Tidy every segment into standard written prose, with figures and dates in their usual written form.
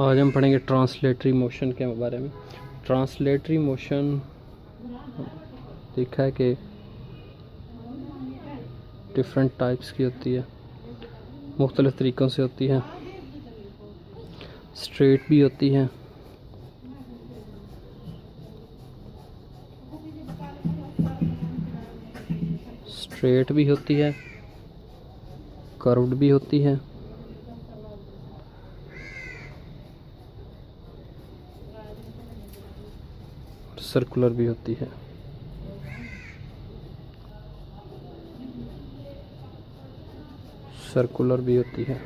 आज हम पढ़ेंगे ट्रांसलेटरी मोशन के बारे में। ट्रांसलेटरी मोशन देखा है कि डिफरेंट टाइप्स की होती है, मुख्तलिफ़ तरीक़ों से होती है। स्ट्रेट भी होती है, स्ट्रेट भी होती है, कर्व्ड भी होती है, सर्कुलर भी होती है। सर्कुलर भी होती है।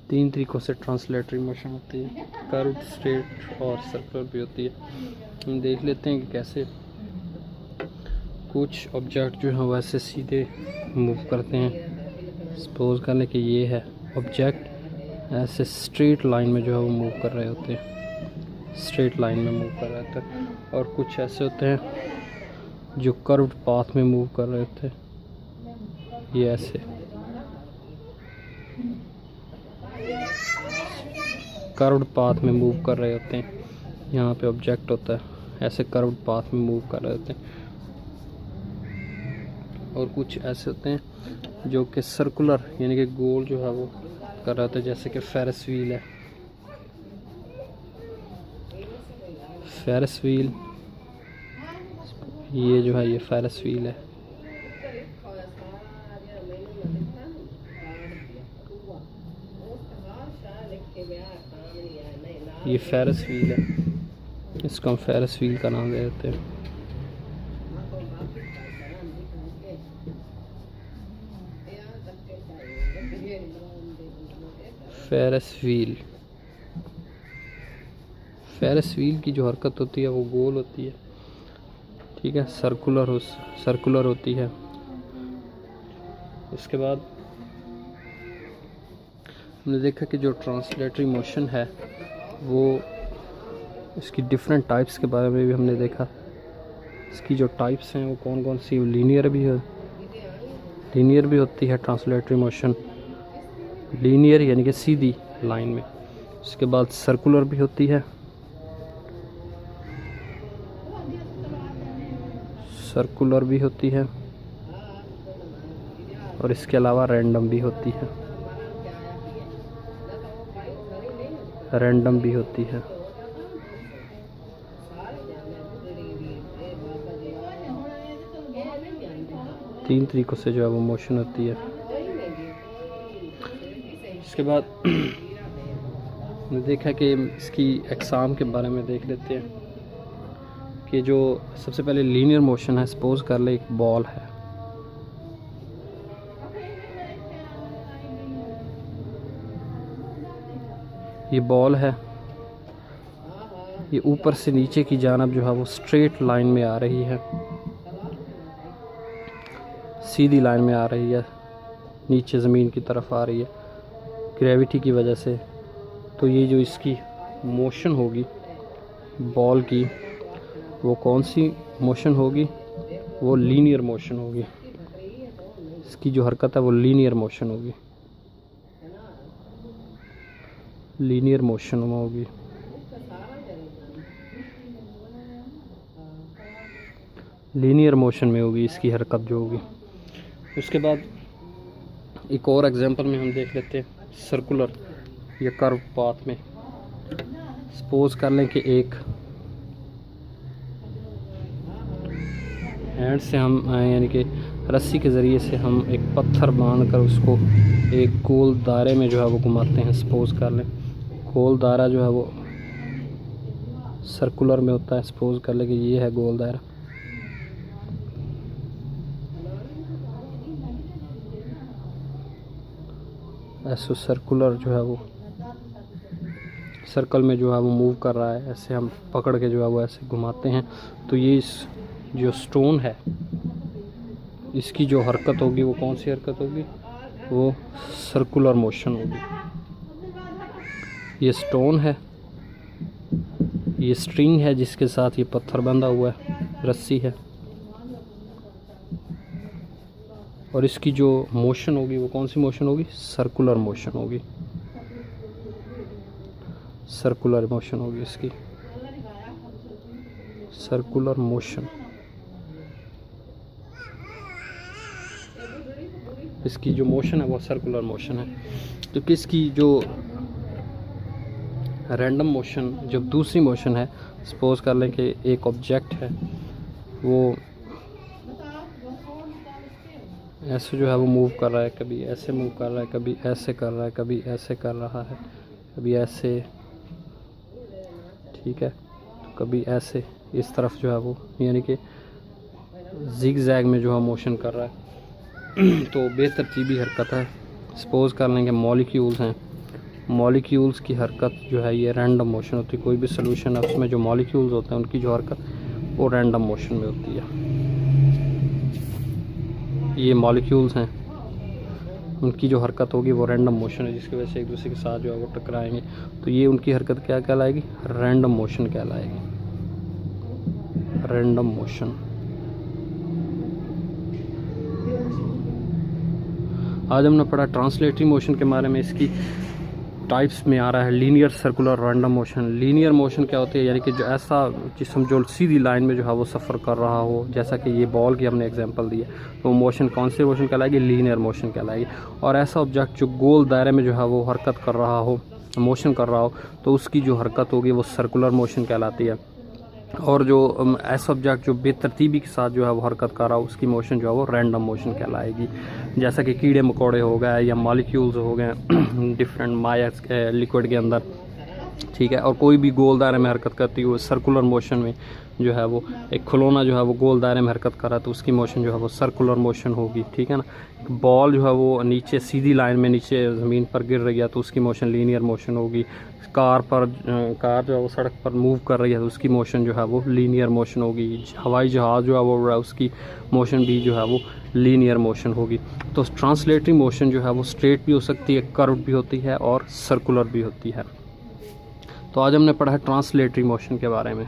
तीन तरीक़ों से ट्रांसलेटरी मोशन होती है, कर्व्ड, स्ट्रेट और सर्कुलर भी होती है। हम देख लेते हैं कि कैसे कुछ ऑब्जेक्ट जो है वैसे सीधे मूव करते हैं। सपोज कर लें कि ये है ऑब्जेक्ट, ऐसे स्ट्रेट लाइन में जो है वो मूव कर रहे होते हैं, स्ट्रेट लाइन में मूव कर रहे होते हैं। और कुछ ऐसे होते हैं जो कर्व्ड पाथ में मूव कर रहे होते हैं, ये ऐसे कर्व्ड पाथ में मूव कर रहे होते हैं। यहाँ पे ऑब्जेक्ट होता है, ऐसे कर्व्ड पाथ में मूव कर रहे होते हैं। और कुछ ऐसे होते हैं जो कि सर्कुलर यानी कि गोल जो है वो कर रहे होते हैं, जैसे कि फेरिस व्हील है। फेरिस व्हील, ये जो है ये फेरिस व्हील है। ये फेरिस व्हील है, इसको हम फेरिस व्हील का नाम दे देते हैं। फेरिस व्हील, फेरिस व्हील की जो हरकत होती है वो गोल होती है, ठीक है, सर्कुलर होती है। उसके बाद हमने देखा कि जो ट्रांसलेटरी मोशन है वो इसकी डिफरेंट टाइप्स के बारे में भी हमने देखा। इसकी जो टाइप्स हैं वो कौन कौन सी, लीनियर भी होती है ट्रांसलेटरी मोशन, लीनियर यानी कि सीधी लाइन में। उसके बाद सर्कुलर भी होती है, सर्कुलर भी होती है, और इसके अलावा रैंडम भी होती है, रैंडम भी होती है। तीन तरीक़ों से जो है वो मोशन होती है। इसके बाद हमने देखा कि इसकी एग्ज़ाम के बारे में देख लेते हैं कि जो सबसे पहले लीनियर मोशन है। सपोज कर ले एक बॉल है, ये बॉल है, ये ऊपर से नीचे की जानब जो है वो स्ट्रेट लाइन में आ रही है, सीधी लाइन में आ रही है, नीचे ज़मीन की तरफ आ रही है ग्रेविटी की वजह से। तो ये जो इसकी मोशन होगी बॉल की, वो कौन सी मोशन होगी? वो लीनियर मोशन होगी। इसकी जो हरकत है वो लीनियर मोशन होगी, लीनियर मोशन में होगी। लीनियर मोशन में होगी इसकी हरकत जो होगी। उसके बाद एक और एग्जांपल में हम देख लेते हैं सर्कुलर या कर्व पाथ में। सपोज कर लें कि एक हैंड से हम यानी कि रस्सी के ज़रिए से हम एक पत्थर बांध कर उसको एक गोल दायरे में जो है वो घुमाते हैं। सपोज कर लें गोल दायरा जो है वो सर्कुलर में होता है। सपोज कर लें कि ये है गोल दायरा, ऐसे सर्कुलर जो है वो सर्कल में जो है वो मूव कर रहा है। ऐसे हम पकड़ के जो है वो ऐसे घुमाते हैं। तो ये इस जो स्टोन है इसकी जो हरकत होगी वो कौन सी हरकत होगी? वो सर्कुलर मोशन होगी। ये स्टोन है, ये स्ट्रिंग है जिसके साथ ये पत्थर बंधा हुआ है, रस्सी है। और इसकी जो मोशन होगी वो कौन सी मोशन होगी, सर्कुलर मोशन होगी, सर्कुलर मोशन होगी इसकी, सर्कुलर मोशन। इसकी जो मोशन है वो सर्कुलर मोशन है। तो किसकी जो रैंडम मोशन, जब दूसरी मोशन है, सपोज कर लें कि एक ऑब्जेक्ट है वो ऐसे जो है वो मूव कर रहा है, कभी ऐसे मूव कर रहा है, कभी ऐसे कर रहा है, कभी ऐसे कर रहा है, कभी ऐसे, ठीक है, तो कभी ऐसे, इस तरफ जो है वो यानी कि जिग जैग में जो है मोशन कर रहा है। तो बेतरतीबी हरकत है। सपोज़ कर लेंगे मॉलिक्यूल्स हैं, मॉलिक्यूल्स की हरकत जो है ये रैंडम मोशन होती है। कोई भी सोल्यूशन है उसमें जो मॉलिक्यूल्स होते हैं उनकी जो हरकत वो रैंडम मोशन में होती है। ये मॉलिक्यूल्स हैं, उनकी जो हरकत होगी वो रैंडम मोशन है, जिसकी वजह से एक दूसरे के साथ जो है वो टकराएंगे। तो ये उनकी हरकत क्या कहलाएगी, रैंडम मोशन कहलाएगी, रैंडम मोशन। आज हमने पढ़ा ट्रांसलेटरी मोशन के बारे में। इसकी टाइप्स में आ रहा है linear, circular, random motion. Linear motion क्या होती है, यानी कि जो ऐसा जिसम जो सीधी लाइन में जो है वो सफ़र कर रहा हो, जैसा कि ये बॉल की हमने एग्जांपल दी है, तो मोशन कौन सी मोशन कहलाएगी, लीनियर मोशन कहलाएगी। और ऐसा ऑब्जेक्ट जो गोल दायरे में जो है वो हरकत कर रहा हो, मोशन कर रहा हो, तो उसकी जो हरकत होगी वो सर्कुलर मोशन कहलाती है। और जो ऐसा ऑब्जेक्ट जो बेतरतीबी के साथ जो है वो हरकत कर रहा हो, उसकी मोशन जो है वो रैंडम मोशन कहलाएगी। जैसा कि कीड़े मकोड़े हो गए या मॉलिक्यूल्स हो गए डिफरेंट माया लिक्विड के अंदर, ठीक है। और कोई भी गोल दायरे में हरकत करती हुई सर्कुलर मोशन में जो है वो, एक खिलौना जो है वो गोल दायरे में हरकत कर रहा है तो उसकी मोशन जो है वो सर्कुलर मोशन होगी, ठीक है ना। बॉल जो है वो नीचे सीधी लाइन में नीचे ज़मीन पर गिर रही है तो उसकी मोशन लीनियर मोशन होगी। कार जो है वो सड़क पर मूव कर रही है तो उसकी मोशन जो है वो लीनियर मोशन होगी। हवाई जहाज़ जो है वो उड़ रहा है, उसकी मोशन भी जो है वो लीनियर मोशन होगी। तो ट्रांसलेटरी मोशन जो है वो स्ट्रेट भी हो सकती है, कर्व भी होती है और सर्कुलर भी होती है। तो आज हमने पढ़ा है ट्रांसलेटरी मोशन के बारे में।